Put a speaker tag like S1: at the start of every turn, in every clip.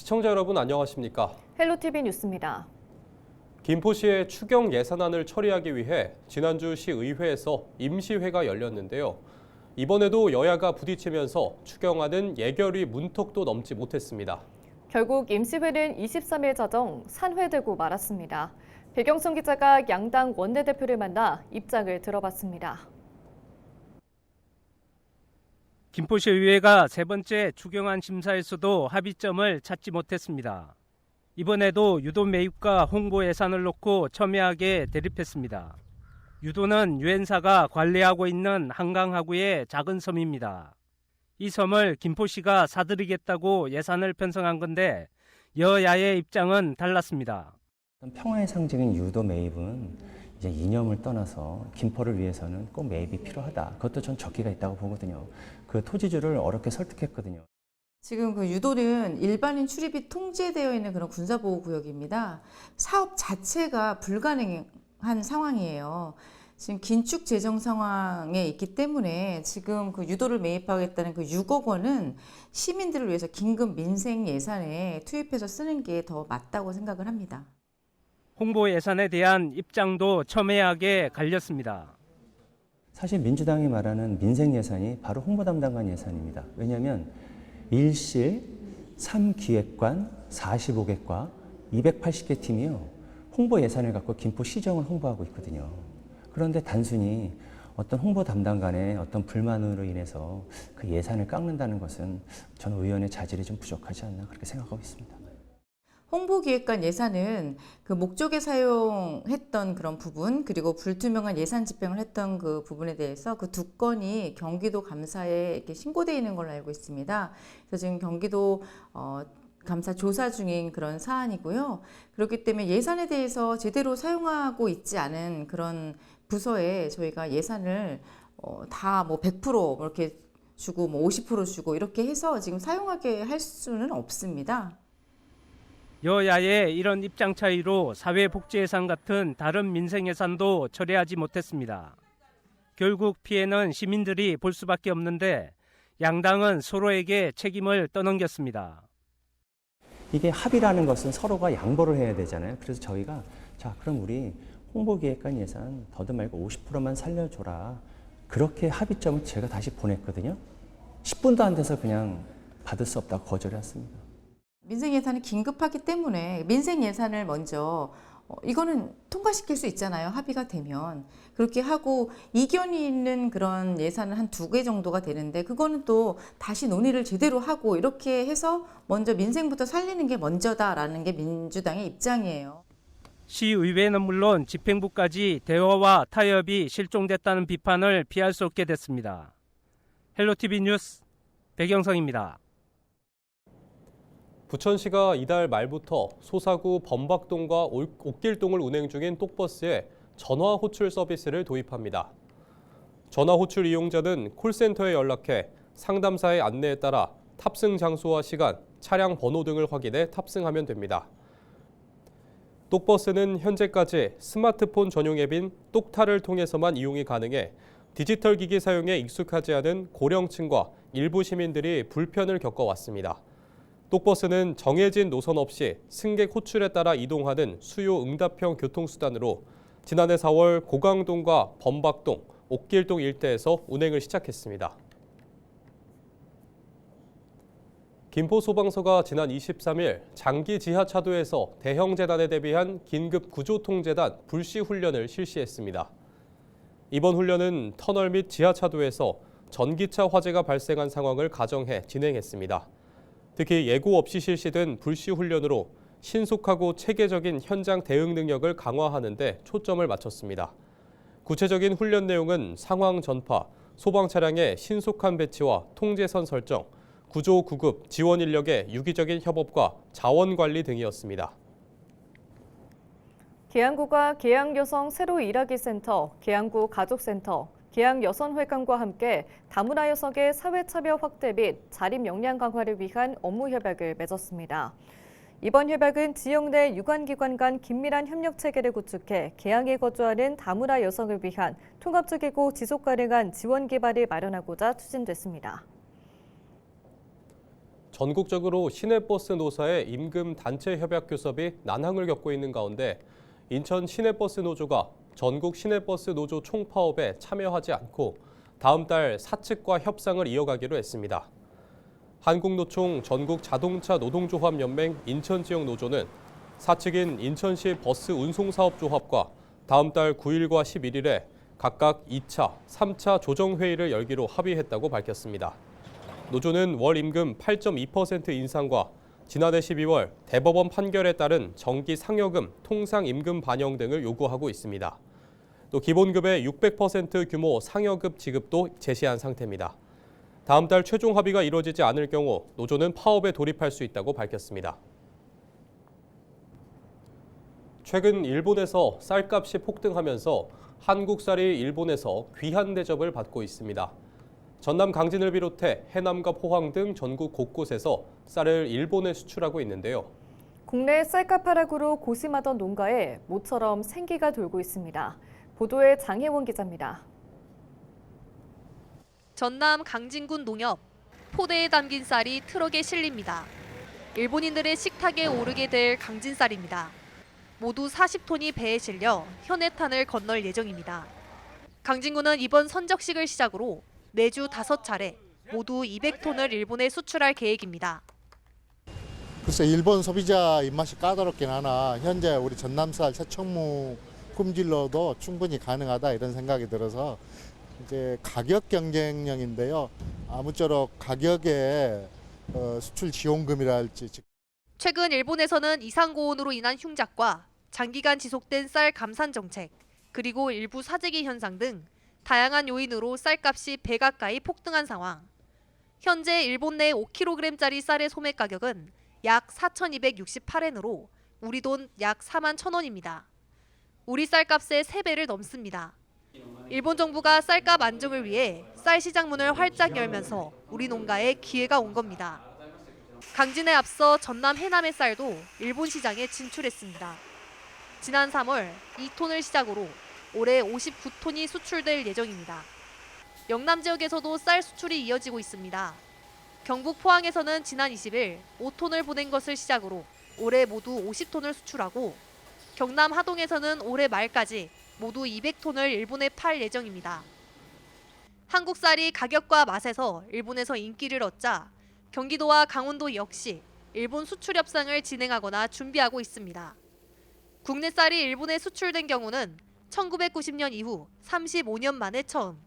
S1: 시청자 여러분 안녕하십니까?
S2: 헬로티비 뉴스입니다.
S1: 김포시의 추경 예산안을 처리하기 위해 지난주 시의회에서 임시회가 열렸는데요. 이번에도 여야가 부딪히면서 추경안은 예결위 문턱도 넘지 못했습니다.
S2: 결국 임시회는 23일 자정 산회되고 말았습니다. 배경성 기자가 양당 원내대표를 만나 입장을 들어봤습니다.
S3: 김포시의회가 세 번째 추경안 심사에서도 합의점을 찾지 못했습니다. 이번에도 유도 매입과 홍보 예산을 놓고 첨예하게 대립했습니다. 유도는 유엔사가 관리하고 있는 한강하구의 작은 섬입니다. 이 섬을 김포시가 사들이겠다고 예산을 편성한 건데 여야의 입장은 달랐습니다.
S4: 평화의 상징인 유도 매입은 이제 이념을 떠나서 김포를 위해서는 꼭 매입이 필요하다. 그것도 전 적기가 있다고 보거든요. 그 토지주를 어렵게 설득했거든요.
S5: 지금 그 유도는 일반인 출입이 통제되어 있는 그런 군사보호구역입니다. 사업 자체가 불가능한 상황이에요. 지금 긴축 재정 상황에 있기 때문에 지금 그 유도를 매입하겠다는 그 6억 원은 시민들을 위해서 긴급 민생 예산에 투입해서 쓰는 게 더 맞다고 생각을 합니다.
S3: 홍보 예산에 대한 입장도 첨예하게 갈렸습니다.
S4: 사실 민주당이 말하는 민생 예산이 바로 홍보 담당관 예산입니다. 왜냐하면 1실, 3기획관, 45개과 280개 팀이요. 홍보 예산을 갖고 김포 시정을 홍보하고 있거든요. 그런데 단순히 어떤 홍보 담당관의 어떤 불만으로 인해서 그 예산을 깎는다는 것은 저는 의원의 자질이 좀 부족하지 않나 그렇게 생각하고 있습니다.
S5: 홍보기획관 예산은 그 목적에 사용했던 그런 부분 그리고 불투명한 예산 집행을 했던 그 부분에 대해서 그 두 건이 경기도 감사에 이렇게 신고되어 있는 걸로 알고 있습니다. 그래서 지금 경기도 감사 조사 중인 그런 사안이고요. 그렇기 때문에 예산에 대해서 제대로 사용하고 있지 않은 그런 부서에 저희가 예산을 다 뭐 100% 이렇게 주고 뭐 50% 주고 이렇게 해서 지금 사용하게 할 수는 없습니다.
S3: 여야의 이런 입장 차이로 사회복지예산 같은 다른 민생 예산도 처리하지 못했습니다. 결국 피해는 시민들이 볼 수밖에 없는데 양당은 서로에게 책임을 떠넘겼습니다.
S4: 이게 합의라는 것은 서로가 양보를 해야 되잖아요. 그래서 저희가 자 그럼 우리 홍보기획관 예산 더도 말고 50%만 살려줘라. 그렇게 합의점을 제가 다시 보냈거든요. 10분도 안 돼서 그냥 받을 수 없다고 거절했습니다.
S5: 민생 예산이 긴급하기 때문에 민생 예산을 먼저 이거는 통과시킬 수 있잖아요. 합의가 되면. 그렇게 하고 이견이 있는 그런 예산은 한 2개 정도가 되는데 그거는 또 다시 논의를 제대로 하고 이렇게 해서 먼저 민생부터 살리는 게 먼저다라는 게 민주당의 입장이에요.
S3: 시의회는 물론 집행부까지 대화와 타협이 실종됐다는 비판을 피할 수 없게 됐습니다. 헬로티비 뉴스 배경성입니다.
S1: 부천시가 이달 말부터 소사구 범박동과 옥길동을 운행 중인 똑버스에 전화 호출 서비스를 도입합니다. 전화 호출 이용자는 콜센터에 연락해 상담사의 안내에 따라 탑승 장소와 시간, 차량 번호 등을 확인해 탑승하면 됩니다. 똑버스는 현재까지 스마트폰 전용 앱인 똑타를 통해서만 이용이 가능해 디지털 기기 사용에 익숙하지 않은 고령층과 일부 시민들이 불편을 겪어왔습니다. 똑버스는 정해진 노선 없이 승객 호출에 따라 이동하는 수요 응답형 교통수단으로 지난해 4월 고강동과 범박동, 옥길동 일대에서 운행을 시작했습니다. 김포소방서가 지난 23일 장기 지하차도에서 대형 재난에 대비한 긴급 구조통제단 불시 훈련을 실시했습니다. 이번 훈련은 터널 및 지하차도에서 전기차 화재가 발생한 상황을 가정해 진행했습니다. 특히 예고 없이 실시된 불시 훈련으로 신속하고 체계적인 현장 대응 능력을 강화하는 데 초점을 맞췄습니다. 구체적인 훈련 내용은 상황 전파, 소방 차량의 신속한 배치와 통제선 설정, 구조 구급, 지원 인력의 유기적인 협업과 자원 관리 등이었습니다.
S2: 계양구가 계양여성 새로 일하기 센터, 계양구 가족센터, 계양여성회관과 함께 다문화 여성의 사회참여 확대 및 자립 역량 강화를 위한 업무 협약을 맺었습니다. 이번 협약은 지역 내 유관기관 간 긴밀한 협력 체계를 구축해 계양에 거주하는 다문화 여성을 위한 통합적이고 지속 가능한 지원 기반을 마련하고자 추진됐습니다.
S1: 전국적으로 시내버스 노사의 임금 단체 협약 교섭이 난항을 겪고 있는 가운데 인천 시내버스 노조가 전국 시내버스 노조 총파업에 참여하지 않고 다음 달 사측과 협상을 이어가기로 했습니다. 한국노총 전국자동차노동조합연맹 인천지역 노조는 사측인 인천시 버스 운송사업조합과 다음 달 9일과 11일에 각각 2차, 3차 조정회의를 열기로 합의했다고 밝혔습니다. 노조는 월 임금 8.2% 인상과 지난해 12월 대법원 판결에 따른 정기 상여금, 통상 임금 반영 등을 요구하고 있습니다. 또 기본급의 600% 규모 상여급 지급도 제시한 상태입니다. 다음 달 최종 합의가 이루어지지 않을 경우 노조는 파업에 돌입할 수 있다고 밝혔습니다. 최근 일본에서 쌀값이 폭등하면서 한국 쌀이 일본에서 귀한 대접을 받고 있습니다. 전남 강진을 비롯해 해남과 포항 등 전국 곳곳에서 쌀을 일본에 수출하고 있는데요.
S2: 국내 쌀값 하락으로 고심하던 농가에 모처럼 생기가 돌고 있습니다. 보도에 장혜원 기자입니다.
S6: 전남 강진군 농협, 포대에 담긴 쌀이 트럭에 실립니다. 일본인들의 식탁에 오르게 될 강진쌀입니다. 모두 40톤이 배에 실려 현해탄을 건널 예정입니다. 강진군은 이번 선적식을 시작으로 매주 5차례 모두 200톤을 일본에 수출할 계획입니다.
S7: 글쎄 일본 소비자 입맛이 까다롭긴 하나 현재 우리 전남쌀 새청무 품질로도 충분히 가능하다 이런 생각이 들어서 이제 가격 경쟁력인데요. 아무쪼록 가격에 수출 지원금이랄지.
S6: 최근 일본에서는 이상고온으로 인한 흉작과 장기간 지속된 쌀 감산 정책, 그리고 일부 사재기 현상 등 다양한 요인으로 쌀값이 배 가까이 폭등한 상황. 현재 일본 내 5kg짜리 쌀의 소매 가격은 약 4,268엔으로 우리 돈 약 4만 1,000원입니다. 우리 쌀값의 3배를 넘습니다. 일본 정부가 쌀값 안정을 위해 쌀 시장 문을 활짝 열면서 우리 농가에 기회가 온 겁니다. 강진에 앞서 전남 해남의 쌀도 일본 시장에 진출했습니다. 지난 3월 2톤을 시작으로 올해 59톤이 수출될 예정입니다. 영남 지역에서도 쌀 수출이 이어지고 있습니다. 경북 포항에서는 지난 20일 5톤을 보낸 것을 시작으로 올해 모두 50톤을 수출하고 경남 하동에서는 올해 말까지 모두 200톤을 일본에 팔 예정입니다. 한국 쌀이 가격과 맛에서 일본에서 인기를 얻자 경기도와 강원도 역시 일본 수출 협상을 진행하거나 준비하고 있습니다. 국내 쌀이 일본에 수출된 경우는 1990년 이후 35년 만에 처음.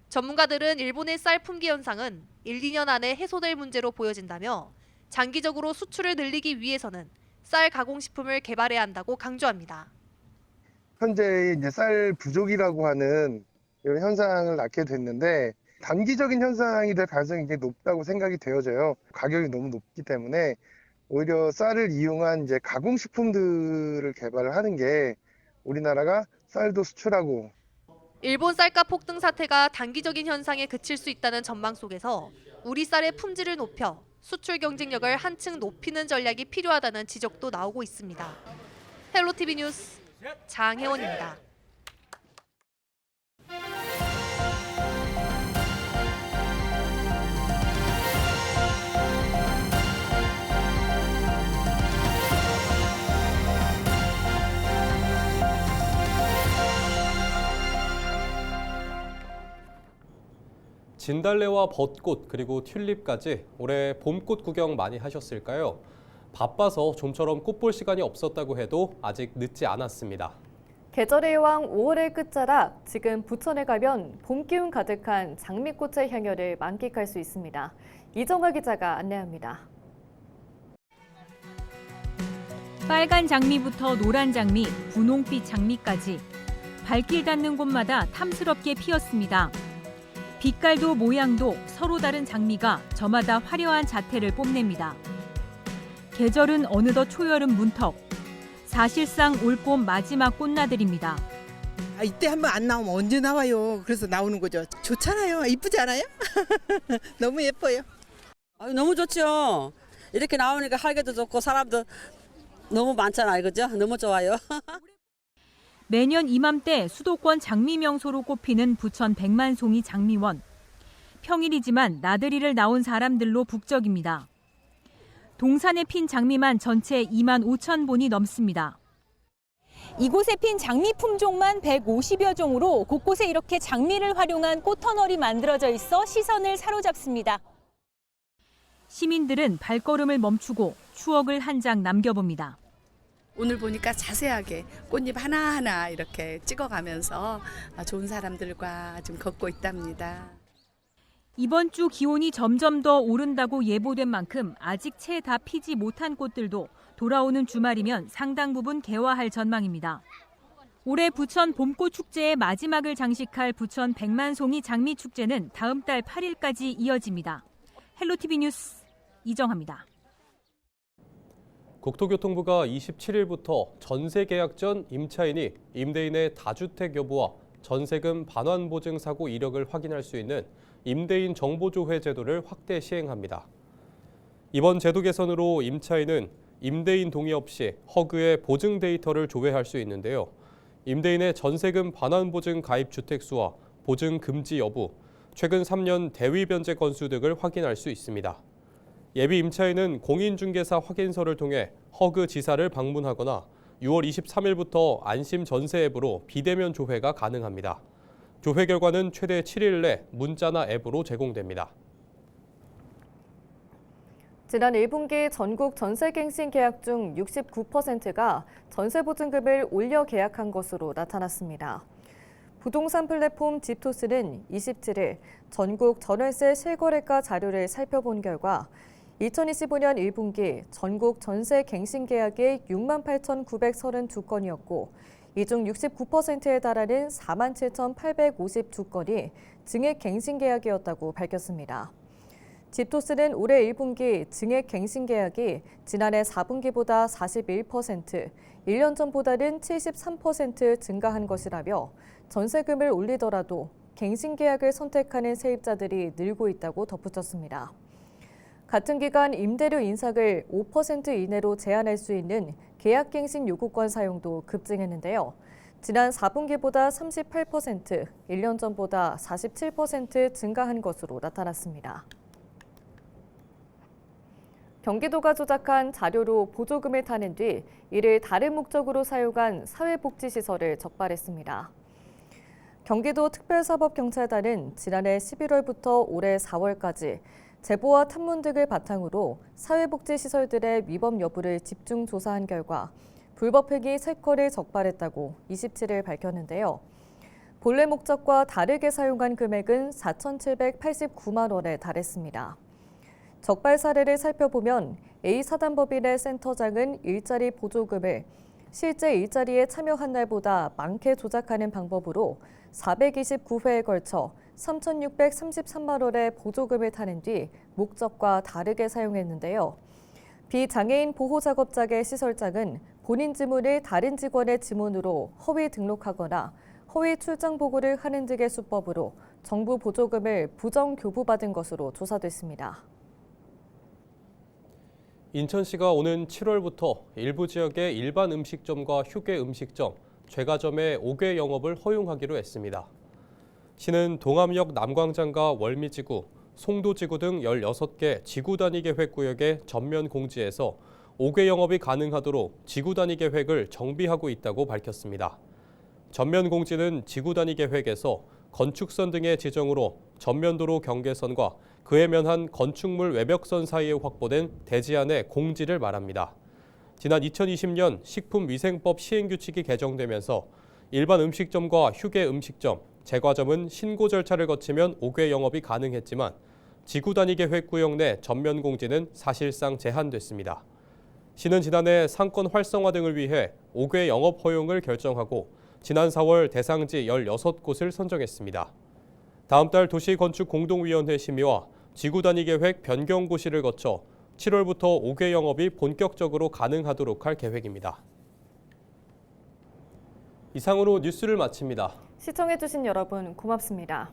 S6: 전문가들은 일본의 쌀 품귀 현상은 1, 2년 안에 해소될 문제로 보여진다며 장기적으로 수출을 늘리기 위해서는 쌀 가공식품을 개발해야 한다고 강조합니다.
S8: 현재 이제 쌀 부족이라고 하는 이런 현상을 낳게 됐는데 단기적인 현상이 될 가능성이 굉장히 높다고 생각이 되어져요. 가격이 너무 높기 때문에 오히려 쌀을 이용한 이제 가공식품들을 개발을 하는 게 우리나라가 쌀도 수출하고.
S6: 일본 쌀값 폭등 사태가 단기적인 현상에 그칠 수 있다는 전망 속에서 우리 쌀의 품질을 높여 수출 경쟁력을 한층 높이는 전략이 필요하다는 지적도 나오고 있습니다. 헬로티비 뉴스 장혜원입니다.
S1: 진달래와 벚꽃 그리고 튤립까지 올해 봄꽃 구경 많이 하셨을까요? 바빠서 좀처럼 꽃 볼 시간이 없었다고 해도 아직 늦지 않았습니다.
S2: 계절의 여왕 5월의 끝자락, 지금 부천에 가면 봄 기운 가득한 장미꽃의 향연을 만끽할 수 있습니다. 이정화 기자가 안내합니다.
S9: 빨간 장미부터 노란 장미, 분홍빛 장미까지 발길 닿는 곳마다 탐스럽게 피었습니다. 빛깔도 모양도 서로 다른 장미가 저마다 화려한 자태를 뽐냅니다. 계절은 어느덧 초여름 문턱. 사실상 올봄 마지막 꽃나들입니다.
S10: 이때 한번 안 나오면 언제 나와요. 그래서 나오는 거죠. 좋잖아요. 이쁘지 않아요? 너무 예뻐요.
S11: 너무 좋죠. 이렇게 나오니까 하기도 좋고 사람도 너무 많잖아요. 그죠? 너무 좋아요.
S9: 매년 이맘때 수도권 장미 명소로 꼽히는 부천 백만송이 장미원. 평일이지만 나들이를 나온 사람들로 북적입니다. 동산에 핀 장미만 전체 2만 5천 본이 넘습니다.
S12: 이곳에 핀 장미 품종만 150여 종으로 곳곳에 이렇게 장미를 활용한 꽃터널이 만들어져 있어 시선을 사로잡습니다.
S9: 시민들은 발걸음을 멈추고 추억을 한 장 남겨봅니다.
S13: 오늘 보니까 자세하게 꽃잎 하나하나 이렇게 찍어가면서 좋은 사람들과 좀 걷고 있답니다.
S9: 이번 주 기온이 점점 더 오른다고 예보된 만큼 아직 채 다 피지 못한 꽃들도 돌아오는 주말이면 상당 부분 개화할 전망입니다. 올해 부천 봄꽃 축제의 마지막을 장식할 부천 백만송이 장미 축제는 다음 달 8일까지 이어집니다. 헬로티비 뉴스 이정합니다.
S1: 국토교통부가 27일부터 전세 계약 전 임차인이 임대인의 다주택 여부와 전세금 반환 보증 사고 이력을 확인할 수 있는 임대인 정보조회 제도를 확대 시행합니다. 이번 제도 개선으로 임차인은 임대인 동의 없이 허그의 보증 데이터를 조회할 수 있는데요. 임대인의 전세금 반환 보증 가입 주택 수와 보증 금지 여부, 최근 3년 대위 변제 건수 등을 확인할 수 있습니다. 예비 임차인은 공인중개사 확인서를 통해 허그 지사를 방문하거나 6월 23일부터 안심 전세 앱으로 비대면 조회가 가능합니다. 조회 결과는 최대 7일 내 문자나 앱으로 제공됩니다.
S2: 지난 1분기 전국 전세갱신 계약 중 69%가 전세보증금을 올려 계약한 것으로 나타났습니다. 부동산 플랫폼 집토스는 27일 전국 전월세 실거래가 자료를 살펴본 결과 2025년 1분기 전국 전세갱신 계약이 68,932건이었고 이 중 69%에 달하는 47,852건이 증액갱신 계약이었다고 밝혔습니다. 집토스는 올해 1분기 증액갱신 계약이 지난해 4분기보다 41%, 1년 전보다는 73% 증가한 것이라며 전세금을 올리더라도 갱신 계약을 선택하는 세입자들이 늘고 있다고 덧붙였습니다. 같은 기간 임대료 인상을 5% 이내로 제한할 수 있는 계약갱신 요구권 사용도 급증했는데요. 지난 4분기보다 38%, 1년 전보다 47% 증가한 것으로 나타났습니다. 경기도가 조작한 자료로 보조금을 타낸 뒤 이를 다른 목적으로 사용한 사회복지시설을 적발했습니다. 경기도 특별사법경찰단은 지난해 11월부터 올해 4월까지 제보와 탐문 등을 바탕으로 사회복지시설들의 위법 여부를 집중 조사한 결과 불법 행위 3건을 적발했다고 27일 밝혔는데요. 본래 목적과 다르게 사용한 금액은 4,789만 원에 달했습니다. 적발 사례를 살펴보면 A 사단법인의 센터장은 일자리 보조금을 실제 일자리에 참여한 날보다 많게 조작하는 방법으로 429회에 걸쳐 3,633만 원의 보조금을 타낸 뒤 목적과 다르게 사용했는데요. 비장애인 보호작업장의 시설장은 본인 지문을 다른 직원의 지문으로 허위 등록하거나 허위 출장 보고를 하는 등의 수법으로 정부 보조금을 부정 교부받은 것으로 조사됐습니다.
S1: 인천시가 오는 7월부터 일부 지역의 일반 음식점과 휴게 음식점, 제과점의 5개 영업을 허용하기로 했습니다. 시는 동암역 남광장과 월미지구, 송도지구 등 16개 지구 단위 계획 구역의 전면 공지에서 5개 영업이 가능하도록 지구 단위 계획을 정비하고 있다고 밝혔습니다. 전면 공지는 지구 단위 계획에서 건축선 등의 지정으로 전면도로 경계선과 그에 면한 건축물 외벽선 사이에 확보된 대지안의 공지를 말합니다. 지난 2020년 식품위생법 시행규칙이 개정되면서 일반 음식점과 휴게 음식점, 제과점은 신고 절차를 거치면 5개 영업이 가능했지만 지구 단위 계획 구역 내 전면 공지는 사실상 제한됐습니다. 시는 지난해 상권 활성화 등을 위해 5개 영업 허용을 결정하고 지난 4월 대상지 16곳을 선정했습니다. 다음 달 도시건축공동위원회 심의와 지구 단위 계획 변경 고시를 거쳐 7월부터 5개 영업이 본격적으로 가능하도록 할 계획입니다. 이상으로 뉴스를 마칩니다.
S2: 시청해주신 여러분 고맙습니다.